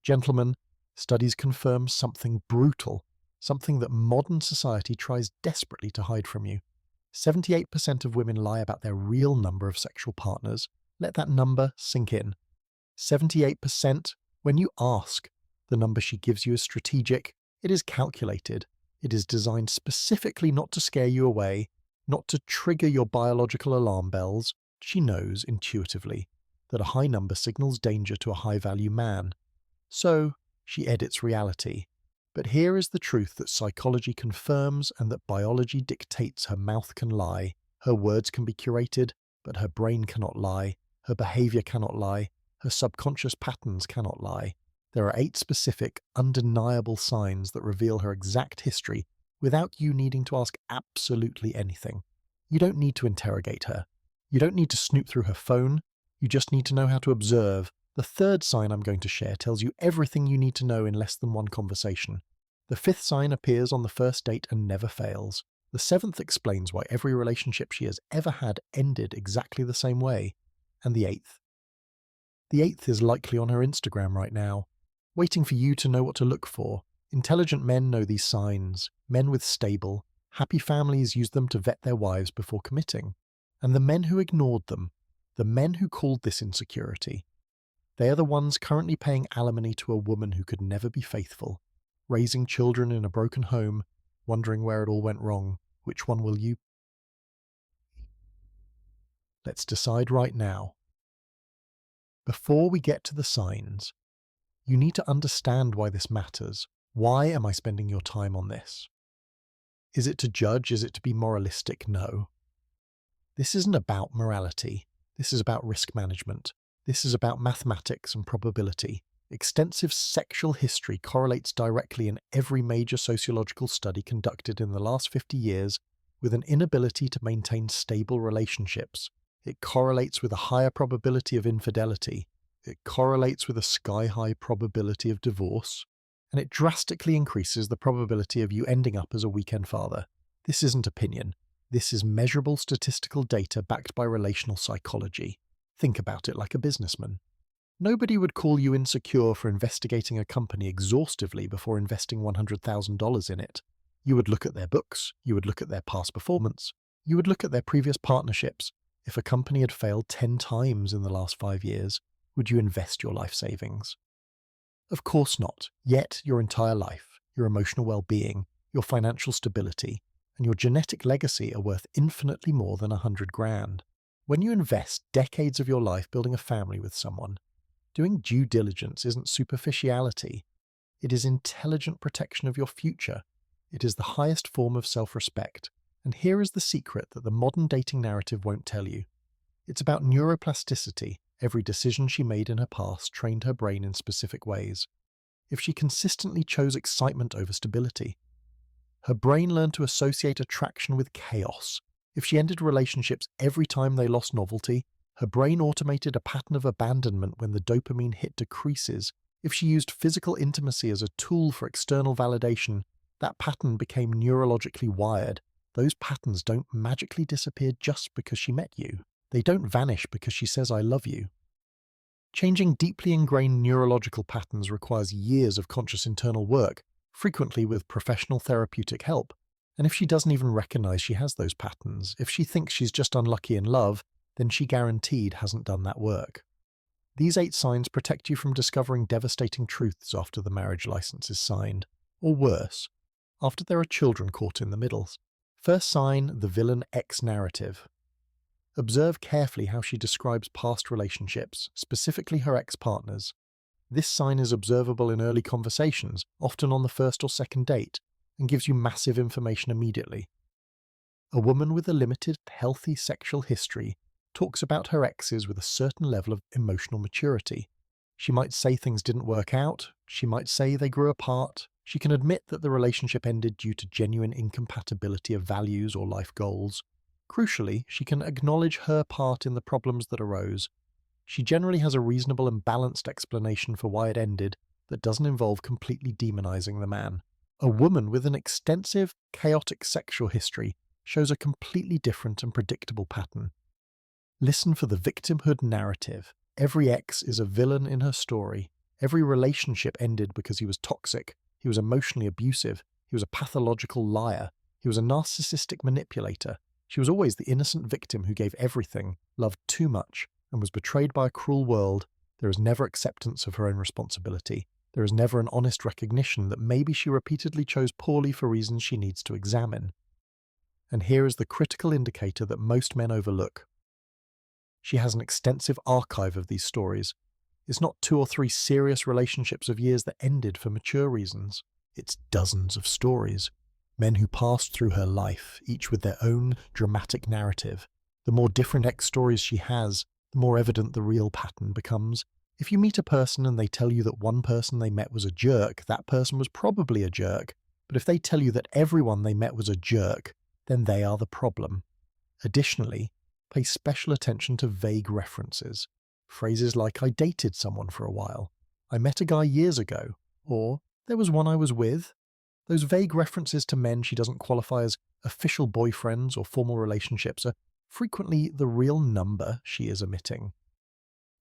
Gentlemen, studies confirm something brutal, something that modern society tries desperately to hide from you. 78% of women lie about their real number of sexual partners. Let that number sink in. 78%, when you ask, the number she gives you is strategic, it is calculated, it is designed specifically not to scare you away, not to trigger your biological alarm bells. She knows intuitively that a high number signals danger to a high-value man. So, she edits reality. But here is the truth that psychology confirms and that biology dictates. Her mouth can lie, her words can be curated, but her brain cannot lie, her behavior cannot lie, her subconscious patterns cannot lie. There are 8 specific, undeniable signs that reveal her exact history without you needing to ask absolutely anything. You don't need to interrogate her. You don't need to snoop through her phone. You just need to know how to observe. The 3rd sign I'm going to share tells you everything you need to know in less than one conversation. The 5th sign appears on the first date and never fails. The 7th explains why every relationship she has ever had ended exactly the same way. And the 8th? The 8th is likely on her Instagram right now, waiting for you to know what to look for. Intelligent men know these signs. Men with stable, happy families use them to vet their wives before committing. And the men who ignored them, the men who called this insecurity, they are the ones currently paying alimony to a woman who could never be faithful, raising children in a broken home, wondering where it all went wrong. Which one will you? Let's decide right now. Before we get to the signs, you need to understand why this matters. Why am I spending your time on this? Is it to judge? Is it to be moralistic? No. This isn't about morality. This is about risk management. This is about mathematics and probability. Extensive sexual history correlates directly in every major sociological study conducted in the last 50 years with an inability to maintain stable relationships. It correlates with a higher probability of infidelity. It correlates with a sky-high probability of divorce. And it drastically increases the probability of you ending up as a weekend father. This isn't opinion. This is measurable statistical data backed by relational psychology. Think about it like a businessman. Nobody would call you insecure for investigating a company exhaustively before investing $100,000 in it. You would look at their books, you would look at their past performance, you would look at their previous partnerships. If a company had failed 10 times in the last 5 years, would you invest your life savings? Of course not. Yet your entire life, your emotional well-being, your financial stability, and your genetic legacy are worth infinitely more than $100,000. When you invest decades of your life building a family with someone, doing due diligence isn't superficiality. It is intelligent protection of your future. It is the highest form of self-respect. And here is the secret that the modern dating narrative won't tell you. It's about neuroplasticity. Every decision she made in her past trained her brain in specific ways. If she consistently chose excitement over stability, her brain learned to associate attraction with chaos. If she ended relationships every time they lost novelty, her brain automated a pattern of abandonment when the dopamine hit decreases. If she used physical intimacy as a tool for external validation, that pattern became neurologically wired. Those patterns don't magically disappear just because she met you. They don't vanish because she says, "I love you." Changing deeply ingrained neurological patterns requires years of conscious internal work, frequently with professional therapeutic help. And if she doesn't even recognize she has those patterns, if she thinks she's just unlucky in love, then she guaranteed hasn't done that work. These 8 signs protect you from discovering devastating truths after the marriage license is signed, or worse, after there are children caught in the middle. First sign, the villain X narrative. Observe carefully how she describes past relationships, specifically her ex-partners. This sign is observable in early conversations, often on the first or second date, and gives you massive information immediately. A woman with a limited, healthy sexual history talks about her exes with a certain level of emotional maturity. She might say things didn't work out, she might say they grew apart, she can admit that the relationship ended due to genuine incompatibility of values or life goals. Crucially, she can acknowledge her part in the problems that arose. She generally has a reasonable and balanced explanation for why it ended that doesn't involve completely demonizing the man. A woman with an extensive, chaotic sexual history shows a completely different and predictable pattern. Listen for the victimhood narrative. Every ex is a villain in her story. Every relationship ended because he was toxic, he was emotionally abusive, he was a pathological liar, he was a narcissistic manipulator. She was always the innocent victim who gave everything, loved too much, and was betrayed by a cruel world. There is never acceptance of her own responsibility. There is never an honest recognition that maybe she repeatedly chose poorly for reasons she needs to examine. And here is the critical indicator that most men overlook. She has an extensive archive of these stories. It's not 2 or 3 serious relationships of years that ended for mature reasons. It's dozens of stories. Men who passed through her life, each with their own dramatic narrative. The more different ex-stories she has, the more evident the real pattern becomes. If you meet a person and they tell you that one person they met was a jerk, that person was probably a jerk. But if they tell you that everyone they met was a jerk, then they are the problem. Additionally, pay special attention to vague references. Phrases like, "I dated someone for a while," "I met a guy years ago," or "there was one I was with." Those vague references to men she doesn't qualify as official boyfriends or formal relationships are frequently the real number she is omitting.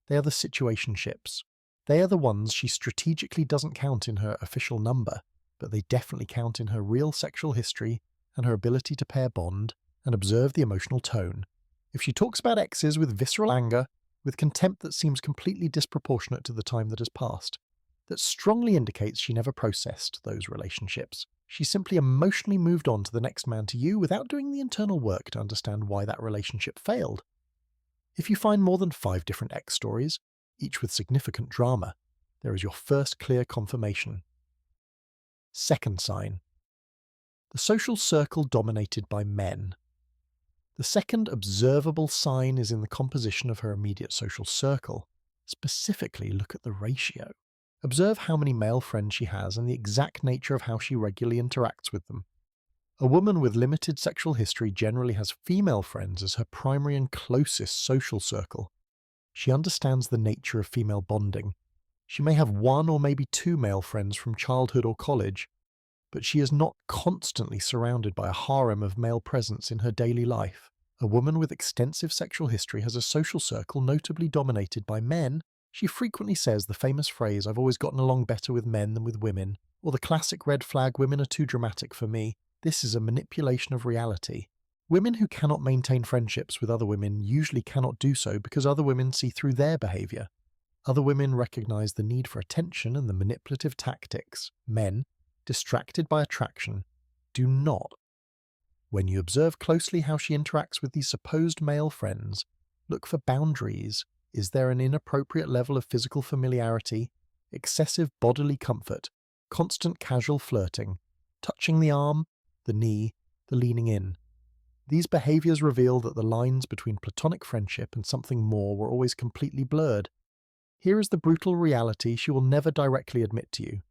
They are the situationships. They are the ones she strategically doesn't count in her official number, but they definitely count in her real sexual history and her ability to pair bond and observe the emotional tone. If she talks about exes with visceral anger, with contempt that seems completely disproportionate to the time that has passed, that strongly indicates she never processed those relationships. She simply emotionally moved on to the next man to you without doing the internal work to understand why that relationship failed. If you find more than 5 different ex stories, each with significant drama, there is your first clear confirmation. Second sign. The social circle dominated by men. The second observable sign is in the composition of her immediate social circle. Specifically, look at the ratio. Observe how many male friends she has and the exact nature of how she regularly interacts with them. A woman with limited sexual history generally has female friends as her primary and closest social circle. She understands the nature of female bonding. She may have 1 or maybe 2 male friends from childhood or college, but she is not constantly surrounded by a harem of male presence in her daily life. A woman with extensive sexual history has a social circle notably dominated by men. She frequently says the famous phrase, "I've always gotten along better with men than with women," or the classic red flag, "Women are too dramatic for me." This is a manipulation of reality. Women who cannot maintain friendships with other women usually cannot do so because other women see through their behavior. Other women recognize the need for attention and the manipulative tactics. Men, distracted by attraction, do not. When you observe closely how she interacts with these supposed male friends, look for boundaries. Is there an inappropriate level of physical familiarity, excessive bodily comfort, constant casual flirting, touching the arm, the knee, the leaning in? These behaviors reveal that the lines between platonic friendship and something more were always completely blurred. Here is the brutal reality she will never directly admit to you.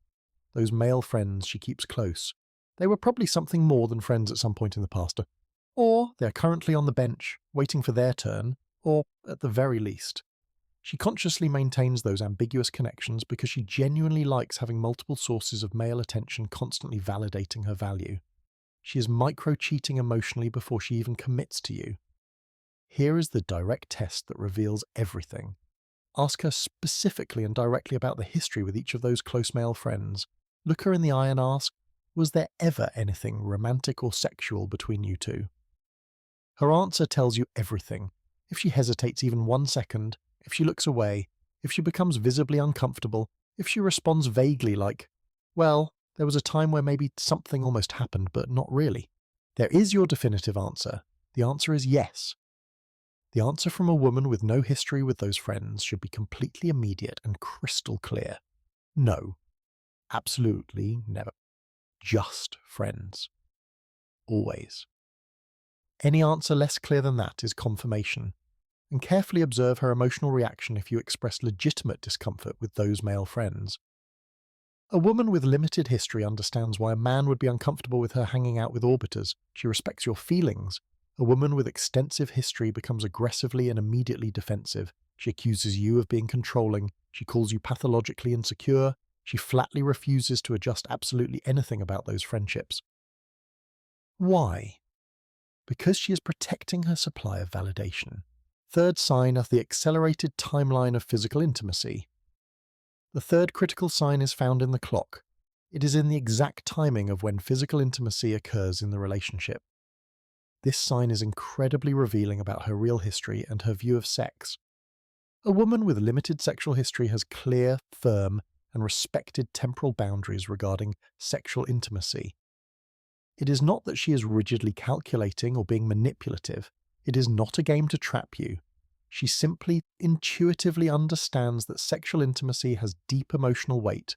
Those male friends she keeps close, they were probably something more than friends at some point in the past, or they are currently on the bench, waiting for their turn, or at the very least. She consciously maintains those ambiguous connections because she genuinely likes having multiple sources of male attention constantly validating her value. She is micro-cheating emotionally before she even commits to you. Here is the direct test that reveals everything. Ask her specifically and directly about the history with each of those close male friends. Look her in the eye and ask, was there ever anything romantic or sexual between you two? Her answer tells you everything. If she hesitates even 1 second, if she looks away, if she becomes visibly uncomfortable, if she responds vaguely like, "Well, there was a time where maybe something almost happened, but not really," there is your definitive answer. The answer is yes. The answer from a woman with no history with those friends should be completely immediate and crystal clear. No. Absolutely never. Just friends. Always. Any answer less clear than that is confirmation. And carefully observe her emotional reaction if you express legitimate discomfort with those male friends. A woman with limited history understands why a man would be uncomfortable with her hanging out with orbiters. She respects your feelings. A woman with extensive history becomes aggressively and immediately defensive. She accuses you of being controlling. She calls you pathologically insecure. She flatly refuses to adjust absolutely anything about those friendships. Why? Because she is protecting her supply of validation. Third sign of the accelerated timeline of physical intimacy. The third critical sign is found in the clock. It is in the exact timing of when physical intimacy occurs in the relationship. This sign is incredibly revealing about her real history and her view of sex. A woman with limited sexual history has clear, firm, and respected temporal boundaries regarding sexual intimacy. It is not that she is rigidly calculating or being manipulative. It is not a game to trap you. She simply intuitively understands that sexual intimacy has deep emotional weight.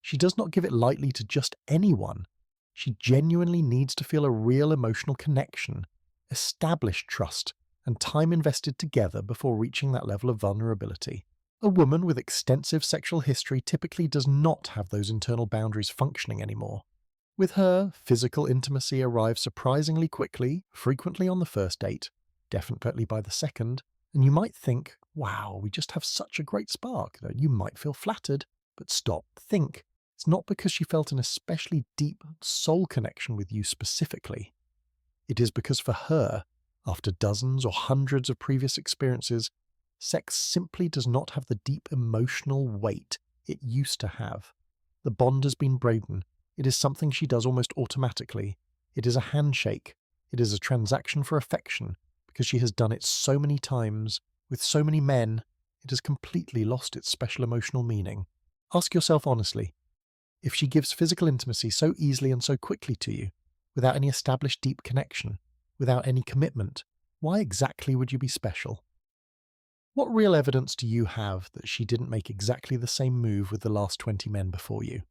She does not give it lightly to just anyone. She genuinely needs to feel a real emotional connection, establish trust, and time invested together before reaching that level of vulnerability. A woman with extensive sexual history typically does not have those internal boundaries functioning anymore. With her, physical intimacy arrives surprisingly quickly, frequently on the first date, definitely by the second, and you might think, wow, we just have such a great spark. You might feel flattered, but stop, think. It's not because she felt an especially deep soul connection with you specifically. It is because for her, after dozens or hundreds of previous experiences, sex simply does not have the deep emotional weight it used to have. The bond has been broken. It is something she does almost automatically. It is a handshake. It is a transaction for affection, because she has done it so many times, with so many men, it has completely lost its special emotional meaning. Ask yourself honestly, if she gives physical intimacy so easily and so quickly to you, without any established deep connection, without any commitment, why exactly would you be special? What real evidence do you have that she didn't make exactly the same move with the last 20 men before you?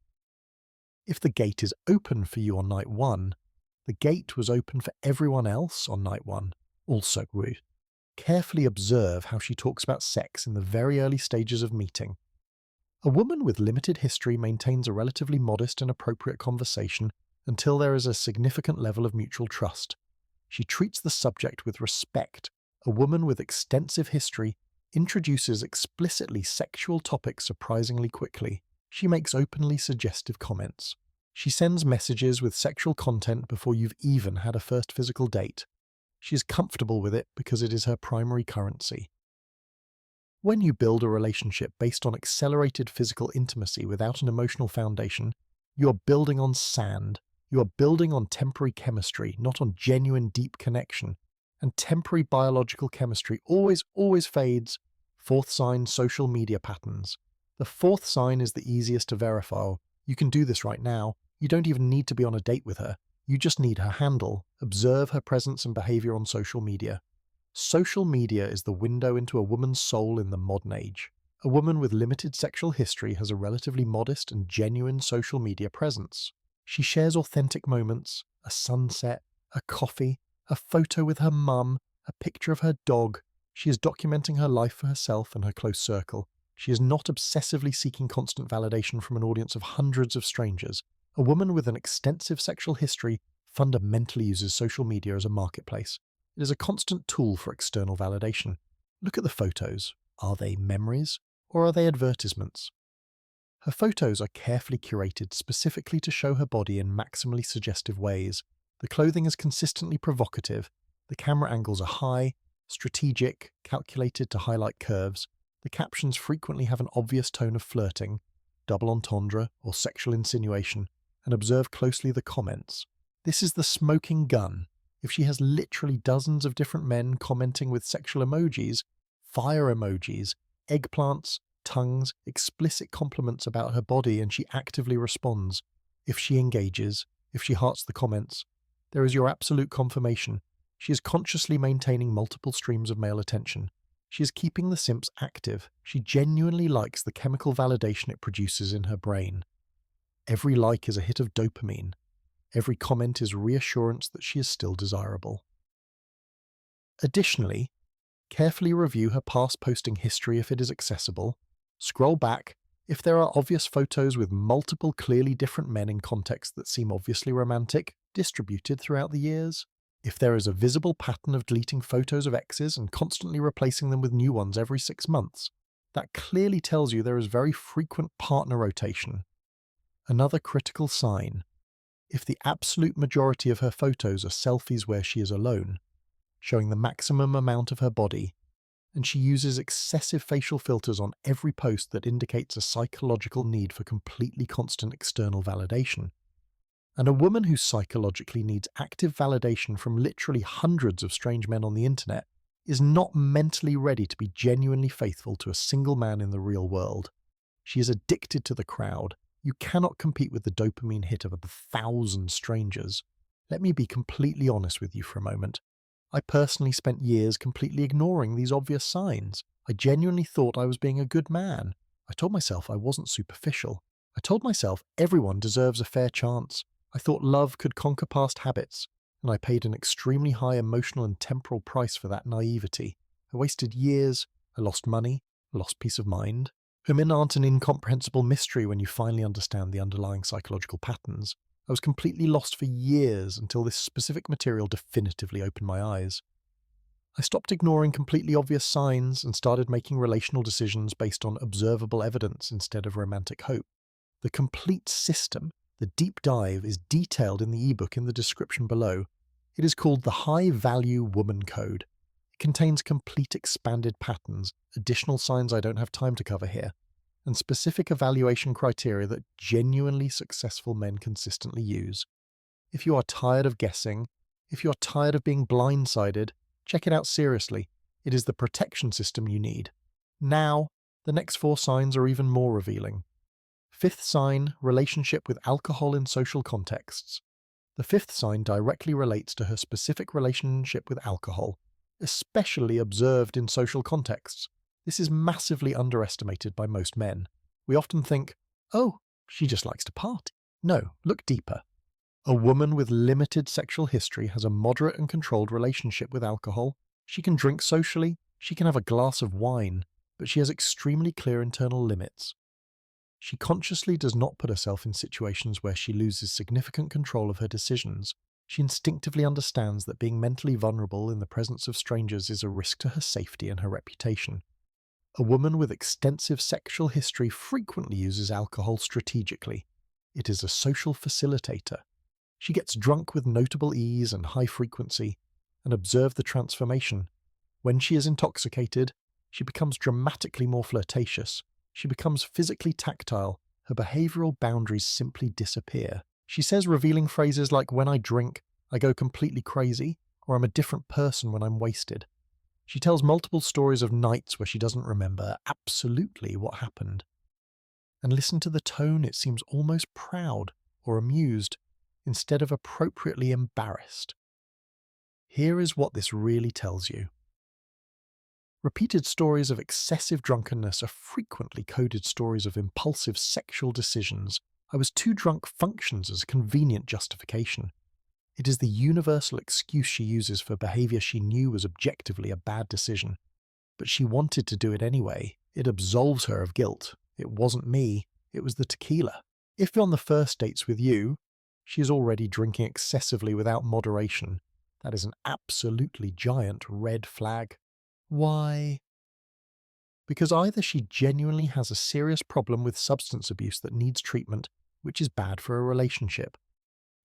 If the gate is open for you on night one, the gate was open for everyone else on night one. Also, carefully observe how she talks about sex in the very early stages of meeting. A woman with limited history maintains a relatively modest and appropriate conversation until there is a significant level of mutual trust. She treats the subject with respect. A woman with extensive history introduces explicitly sexual topics surprisingly quickly. She makes openly suggestive comments. She sends messages with sexual content before you've even had a first physical date. She is comfortable with it because it is her primary currency. When you build a relationship based on accelerated physical intimacy without an emotional foundation, you are building on sand. You are building on temporary chemistry, not on genuine deep connection. And temporary biological chemistry always fades. Fourth sign, social media patterns. The fourth sign is the easiest to verify. You can do this right now. You don't even need to be on a date with her. You just need her handle. Observe her presence and behavior on social media. Social media is the window into a woman's soul in the modern age. A woman with limited sexual history has a relatively modest and genuine social media presence. She shares authentic moments, a sunset, a coffee, a photo with her mum, a picture of her dog. She is documenting her life for herself and her close circle. She is not obsessively seeking constant validation from an audience of hundreds of strangers. A woman with an extensive sexual history fundamentally uses social media as a marketplace. It is a constant tool for external validation. Look at the photos. Are they memories or are they advertisements? Her photos are carefully curated specifically to show her body in maximally suggestive ways. The clothing is consistently provocative. The camera angles are high, strategic, calculated to highlight curves. The captions frequently have an obvious tone of flirting, double entendre, or sexual insinuation, and observe closely the comments. This is the smoking gun. If she has literally dozens of different men commenting with sexual emojis, fire emojis, eggplants, tongues, explicit compliments about her body, and she actively responds, if she engages, if she hearts the comments, there is your absolute confirmation. She is consciously maintaining multiple streams of male attention. She is keeping the simps active. She genuinely likes the chemical validation it produces in her brain. Every like is a hit of dopamine. Every comment is reassurance that she is still desirable. Additionally, carefully review her past posting history if it is accessible. Scroll back. If there are obvious photos with multiple clearly different men in context that seem obviously romantic, distributed throughout the years. If there is a visible pattern of deleting photos of exes and constantly replacing them with new ones every 6 months, that clearly tells you there is very frequent partner rotation. Another critical sign. If the absolute majority of her photos are selfies where she is alone, showing the maximum amount of her body, and she uses excessive facial filters on every post that indicates a psychological need for completely constant external validation. And a woman who psychologically needs active validation from literally hundreds of strange men on the internet is not mentally ready to be genuinely faithful to a single man in the real world. She is addicted to the crowd. You cannot compete with the dopamine hit of 1,000 strangers. Let me be completely honest with you for a moment. I personally spent years completely ignoring these obvious signs. I genuinely thought I was being a good man. I told myself I wasn't superficial. I told myself everyone deserves a fair chance. I thought love could conquer past habits, and I paid an extremely high emotional and temporal price for that naivety. I wasted years, I lost money, I lost peace of mind. Women aren't an incomprehensible mystery when you finally understand the underlying psychological patterns. I was completely lost for years until this specific material definitively opened my eyes. I stopped ignoring completely obvious signs and started making relational decisions based on observable evidence instead of romantic hope. The complete system, the deep dive, is detailed in the ebook in the description below. It is called the High Value Woman Code. It contains complete expanded patterns, additional signs I don't have time to cover here, and specific evaluation criteria that genuinely successful men consistently use. If you are tired of guessing, if you are tired of being blindsided, check it out seriously. It is the protection system you need. Now, the next 4 signs are even more revealing. 5th sign, relationship with alcohol in social contexts. The 5th sign directly relates to her specific relationship with alcohol, especially observed in social contexts. This is massively underestimated by most men. We often think, oh, she just likes to party. No, look deeper. A woman with limited sexual history has a moderate and controlled relationship with alcohol. She can drink socially, she can have a glass of wine, but she has extremely clear internal limits. She consciously does not put herself in situations where she loses significant control of her decisions. She instinctively understands that being mentally vulnerable in the presence of strangers is a risk to her safety and her reputation. A woman with extensive sexual history frequently uses alcohol strategically. It is a social facilitator. She gets drunk with notable ease and high frequency, and observe the transformation. When she is intoxicated, she becomes dramatically more flirtatious. She becomes physically tactile. Her behavioral boundaries simply disappear. She says revealing phrases like, "When I drink, I go completely crazy," or "I'm a different person when I'm wasted." She tells multiple stories of nights where she doesn't remember absolutely what happened. And listen to the tone, it seems almost proud or amused, instead of appropriately embarrassed. Here is what this really tells you. Repeated stories of excessive drunkenness are frequently coded stories of impulsive sexual decisions. "I was too drunk" functions as a convenient justification. It is the universal excuse she uses for behavior she knew was objectively a bad decision. But she wanted to do it anyway. It absolves her of guilt. It wasn't me, it was the tequila. If on the first dates with you, she is already drinking excessively without moderation, that is an absolutely giant red flag. Why? Because either she genuinely has a serious problem with substance abuse that needs treatment, which is bad for a relationship,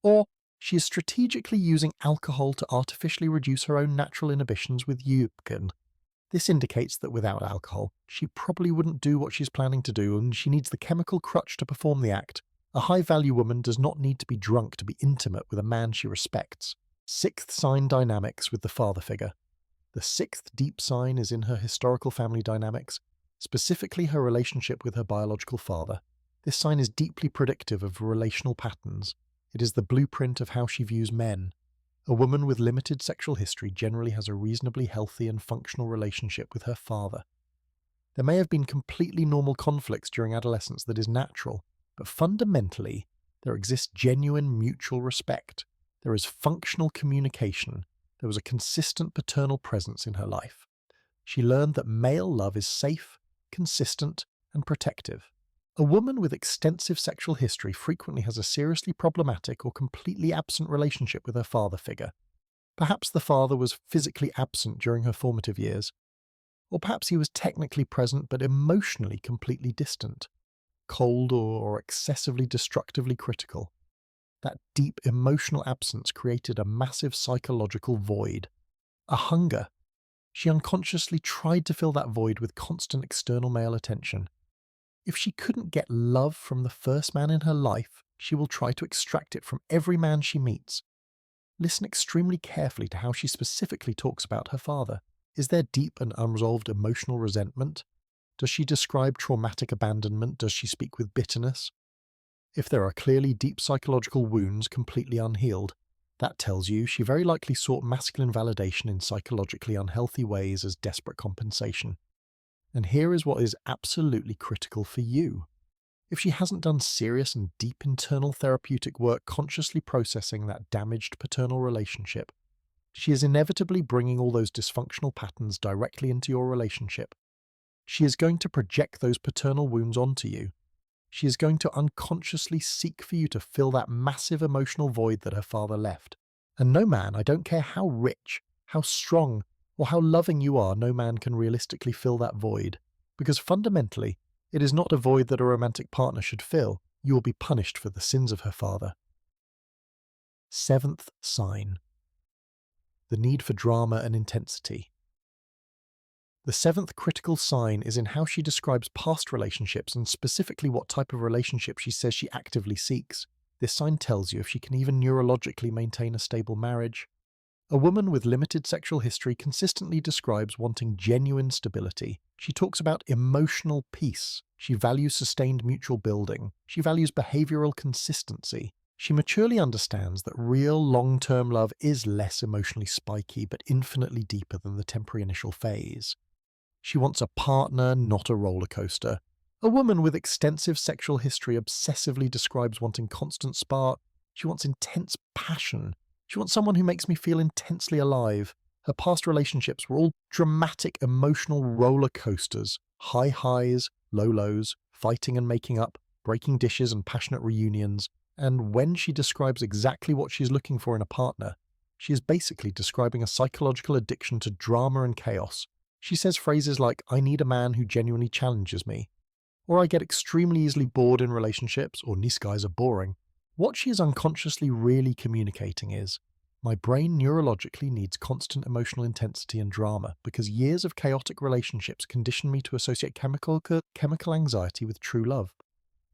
or she is strategically using alcohol to artificially reduce her own natural inhibitions with Yugen. This indicates that without alcohol, she probably wouldn't do what she's planning to do, and she needs the chemical crutch to perform the act. A high-value woman does not need to be drunk to be intimate with a man she respects. 6th sign dynamics with the father figure. The 6th deep sign is in her historical family dynamics, specifically her relationship with her biological father. This sign is deeply predictive of relational patterns. It is the blueprint of how she views men. A woman with limited sexual history generally has a reasonably healthy and functional relationship with her father. There may have been completely normal conflicts during adolescence that is natural, but fundamentally, there exists genuine mutual respect. There is functional communication. There was a consistent paternal presence in her life. She learned that male love is safe, consistent, and protective. A woman with extensive sexual history frequently has a seriously problematic or completely absent relationship with her father figure. Perhaps the father was physically absent during her formative years, or perhaps he was technically present but emotionally completely distant, cold or excessively destructively critical. That deep emotional absence created a massive psychological void, a hunger, She unconsciously tried to fill that void with constant external male attention. If she couldn't get love from the first man in her life, she will try to extract it from every man she meets. Listen extremely carefully to how she specifically talks about her father. Is there deep and unresolved emotional resentment? Does she describe traumatic abandonment? Does she speak with bitterness? If there are clearly deep psychological wounds completely unhealed, that tells you she very likely sought masculine validation in psychologically unhealthy ways as desperate compensation. And here is what is absolutely critical for you. If she hasn't done serious and deep internal therapeutic work consciously processing that damaged paternal relationship, she is inevitably bringing all those dysfunctional patterns directly into your relationship. She is going to project those paternal wounds onto you. She is going to unconsciously seek for you to fill that massive emotional void that her father left. And no man, I don't care how rich, how strong, or how loving you are, no man can realistically fill that void. Because fundamentally, it is not a void that a romantic partner should fill. You will be punished for the sins of her father. 7th sign. The need for drama and intensity. The 7th critical sign is in how she describes past relationships and specifically what type of relationship she says she actively seeks. This sign tells you if she can even neurologically maintain a stable marriage. A woman with limited sexual history consistently describes wanting genuine stability. She talks about emotional peace. She values sustained mutual building. She values behavioral consistency. She maturely understands that real long-term love is less emotionally spiky but infinitely deeper than the temporary initial phase. She wants a partner, not a roller coaster. A woman with extensive sexual history obsessively describes wanting constant spark. She wants intense passion. She wants someone who makes me feel intensely alive. Her past relationships were all dramatic emotional roller coasters. High highs, low lows, fighting and making up, breaking dishes and passionate reunions. And when she describes exactly what she's looking for in a partner, she is basically describing a psychological addiction to drama and chaos. She says phrases like, "I need a man who genuinely challenges me," or "I get extremely easily bored in relationships," or "these guys are boring." What she is unconsciously really communicating is, my brain neurologically needs constant emotional intensity and drama because years of chaotic relationships condition me to associate chemical anxiety with true love.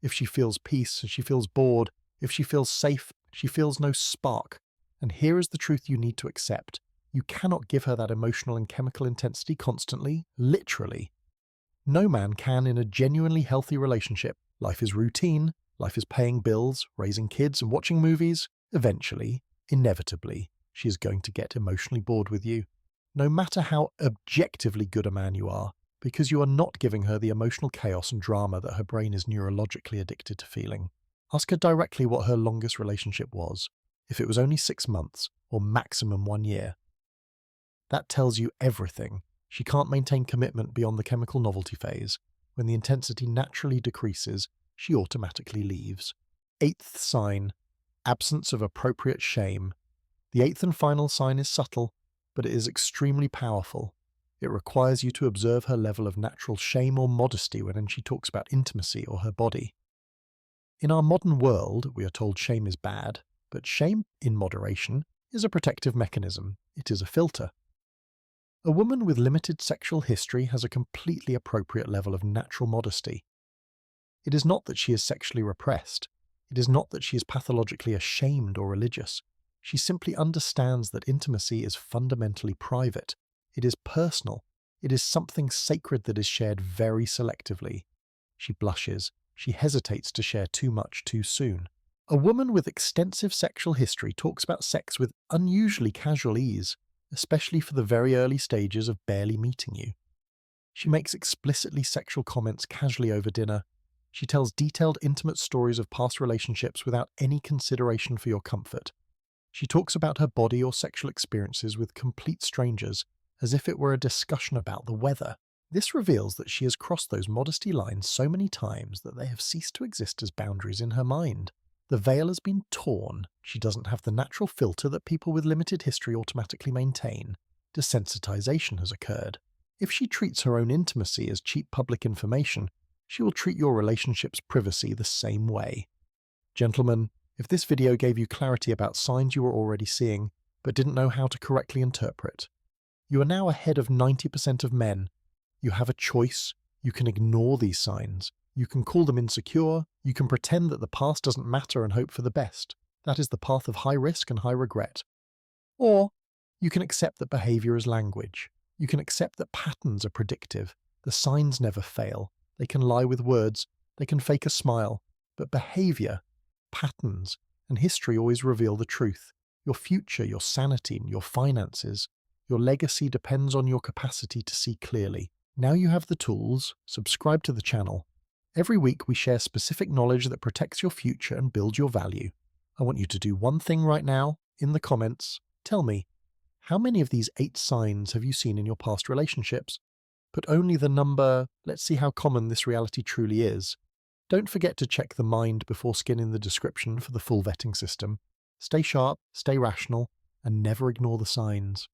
If she feels peace, she feels bored. If she feels safe, she feels no spark. And here is the truth you need to accept. You cannot give her that emotional and chemical intensity constantly, literally. No man can in a genuinely healthy relationship. Life is routine, life is paying bills, raising kids, and watching movies. Eventually, inevitably, she is going to get emotionally bored with you. No matter how objectively good a man you are, because you are not giving her the emotional chaos and drama that her brain is neurologically addicted to feeling. Ask her directly what her longest relationship was, if it was only 6 months, or maximum 1 year. That tells you everything. She can't maintain commitment beyond the chemical novelty phase. When the intensity naturally decreases, she automatically leaves. 8th sign, absence of appropriate shame. The 8th and final sign is subtle, but it is extremely powerful. It requires you to observe her level of natural shame or modesty when she talks about intimacy or her body. In our modern world, we are told shame is bad, but shame, in moderation, is a protective mechanism. It is a filter. A woman with limited sexual history has a completely appropriate level of natural modesty. It is not that she is sexually repressed. It is not that she is pathologically ashamed or religious. She simply understands that intimacy is fundamentally private. It is personal. It is something sacred that is shared very selectively. She blushes. She hesitates to share too much too soon. A woman with extensive sexual history talks about sex with unusually casual ease, especially for the very early stages of barely meeting you. She makes explicitly sexual comments casually over dinner. She tells detailed, intimate stories of past relationships without any consideration for your comfort. She talks about her body or sexual experiences with complete strangers, as if it were a discussion about the weather. This reveals that she has crossed those modesty lines so many times that they have ceased to exist as boundaries in her mind. The veil has been torn. She doesn't have the natural filter that people with limited history automatically maintain. Desensitization has occurred. If she treats her own intimacy as cheap public information, she will treat your relationship's privacy the same way. Gentlemen, if this video gave you clarity about signs you were already seeing, but didn't know how to correctly interpret, You are now ahead of 90% of men. You have a choice. You can ignore these signs. You can call them insecure. You can pretend that the past doesn't matter and hope for the best. That is the path of high risk and high regret. Or you can accept that behavior is language. You can accept that patterns are predictive. The signs never fail. They can lie with words. They can fake a smile. But behavior, patterns, and history always reveal the truth. Your future, your sanity, your finances, your legacy depends on your capacity to see clearly. Now you have the tools, subscribe to the channel. Every week we share specific knowledge that protects your future and builds your value. I want you to do one thing right now, in the comments. Tell me, how many of these 8 signs have you seen in your past relationships? Put only the number. Let's see how common this reality truly is. Don't forget to check the mind before skin in the description for the full vetting system. Stay sharp, stay rational, and never ignore the signs.